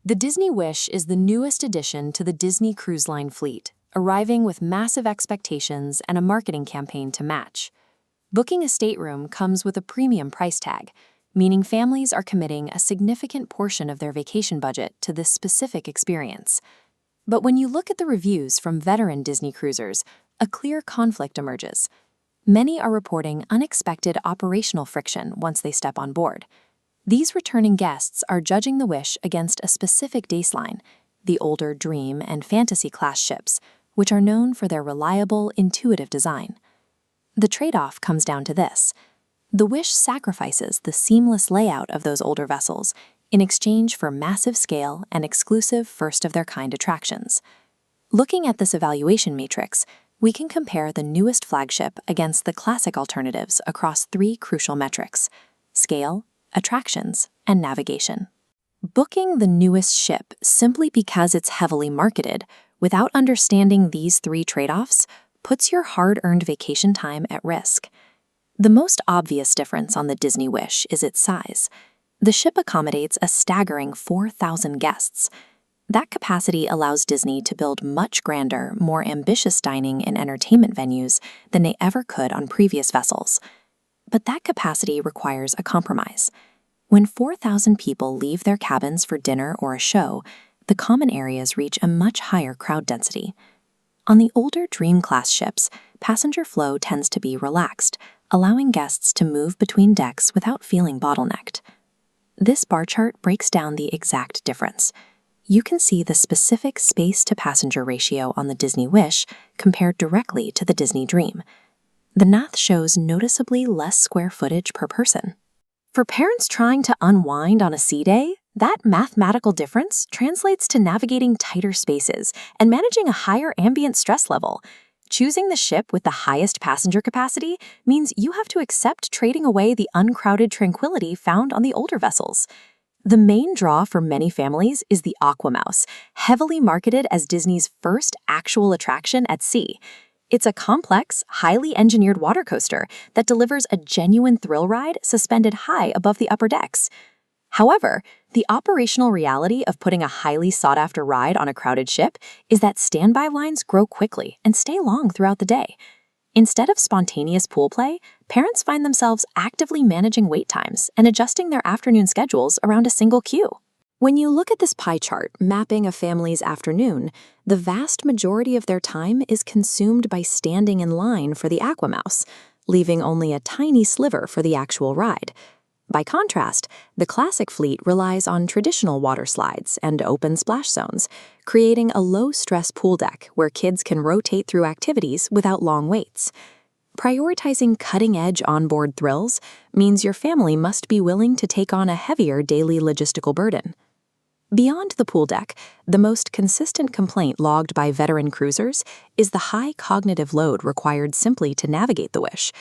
The Disney Wish is the newest addition to the Disney Cruise Line fleet, arriving with massive expectations and a marketing campaign to match. Booking a stateroom comes with a premium price tag, meaning families are committing a significant portion of their vacation budget to this specific experience. But when you look at the reviews from veteran Disney cruisers, a clear conflict emerges. Many are reporting unexpected operational friction once they step on board. These returning guests are judging the Wish against a specific baseline, the older Dream and Fantasy class ships, which are known for their reliable, intuitive design. The trade-off comes down to this. The Wish sacrifices the seamless layout of those older vessels in exchange for massive scale and exclusive first-of-their-kind attractions. Looking at this evaluation matrix, we can compare the newest flagship against the classic alternatives across three crucial metrics: scale, attractions, and navigation. Booking the newest ship simply because it's heavily marketed, without understanding these three trade-offs, puts your hard-earned vacation time at risk. The most obvious difference on the Disney Wish is its size. The ship accommodates a staggering 4,000 guests. That capacity allows Disney to build much grander, more ambitious dining and entertainment venues than they ever could on previous vessels. But that capacity requires a compromise. When 4,000 people leave their cabins for dinner or a show, the common areas reach a much higher crowd density. On the older Dream-class ships, passenger flow tends to be relaxed, allowing guests to move between decks without feeling bottlenecked. This bar chart breaks down the exact difference. You can see the specific space-to-passenger ratio on the Disney Wish compared directly to the Disney Dream. The math shows noticeably less square footage per person. For parents trying to unwind on a sea day, that mathematical difference translates to navigating tighter spaces and managing a higher ambient stress level. Choosing the ship with the highest passenger capacity means you have to accept trading away the uncrowded tranquility found on the older vessels. The main draw for many families is the AquaMouse, heavily marketed as Disney's first actual attraction at sea. It's a complex, highly engineered water coaster that delivers a genuine thrill ride suspended high above the upper decks. However, the operational reality of putting a highly sought-after ride on a crowded ship is that standby lines grow quickly and stay long throughout the day. Instead of spontaneous pool play, parents find themselves actively managing wait times and adjusting their afternoon schedules around a single queue. When you look at this pie chart mapping a family's afternoon, the vast majority of their time is consumed by standing in line for the AquaMouse, leaving only a tiny sliver for the actual ride. By contrast, the classic fleet relies on traditional water slides and open splash zones, creating a low-stress pool deck where kids can rotate through activities without long waits. Prioritizing cutting-edge onboard thrills means your family must be willing to take on a heavier daily logistical burden. Beyond the pool deck, the most consistent complaint logged by veteran cruisers is the high cognitive load required simply to navigate the Wish.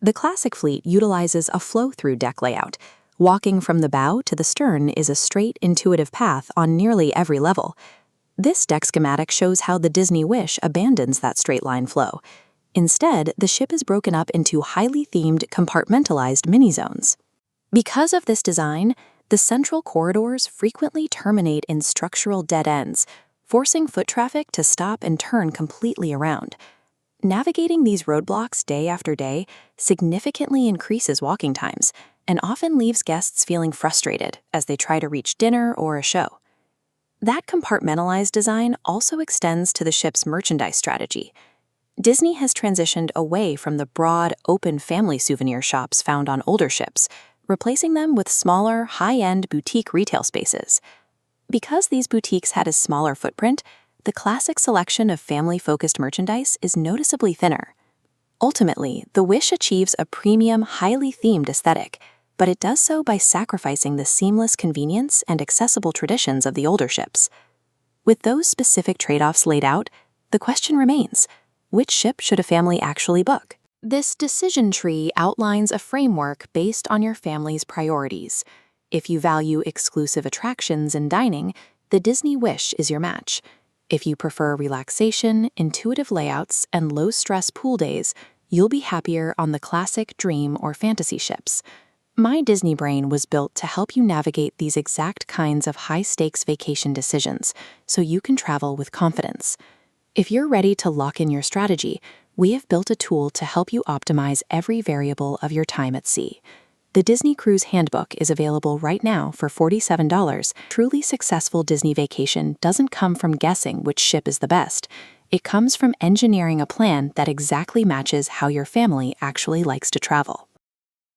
The classic fleet utilizes a flow-through deck layout. Walking from the bow to the stern is a straight, intuitive path on nearly every level. This deck schematic shows how the Disney Wish abandons that straight-line flow. Instead, the ship is broken up into highly themed, compartmentalized mini-zones. Because of this design, the central corridors frequently terminate in structural dead ends, forcing foot traffic to stop and turn completely around. Navigating these roadblocks day after day significantly increases walking times and often leaves guests feeling frustrated as they try to reach dinner or a show. That compartmentalized design also extends to the ship's merchandise strategy. Disney has transitioned away from the broad, open family souvenir shops found on older ships, replacing them with smaller, high-end boutique retail spaces. Because these boutiques had a smaller footprint, the classic selection of family-focused merchandise is noticeably thinner. Ultimately, the Wish achieves a premium, highly themed aesthetic, but it does so by sacrificing the seamless convenience and accessible traditions of the older ships. With those specific trade-offs laid out, the question remains, which ship should a family actually book? This decision tree outlines a framework based on your family's priorities. If you value exclusive attractions and dining, the Disney Wish is your match. If you prefer relaxation, intuitive layouts, and low-stress pool days, you'll be happier on the classic Dream or Fantasy ships. My Disney brain was built to help you navigate these exact kinds of high-stakes vacation decisions so you can travel with confidence. If you're ready to lock in your strategy, we have built a tool to help you optimize every variable of your time at sea. The Disney Cruise Handbook is available right now for $47. Truly successful Disney vacation doesn't come from guessing which ship is the best. It comes from engineering a plan that exactly matches how your family actually likes to travel.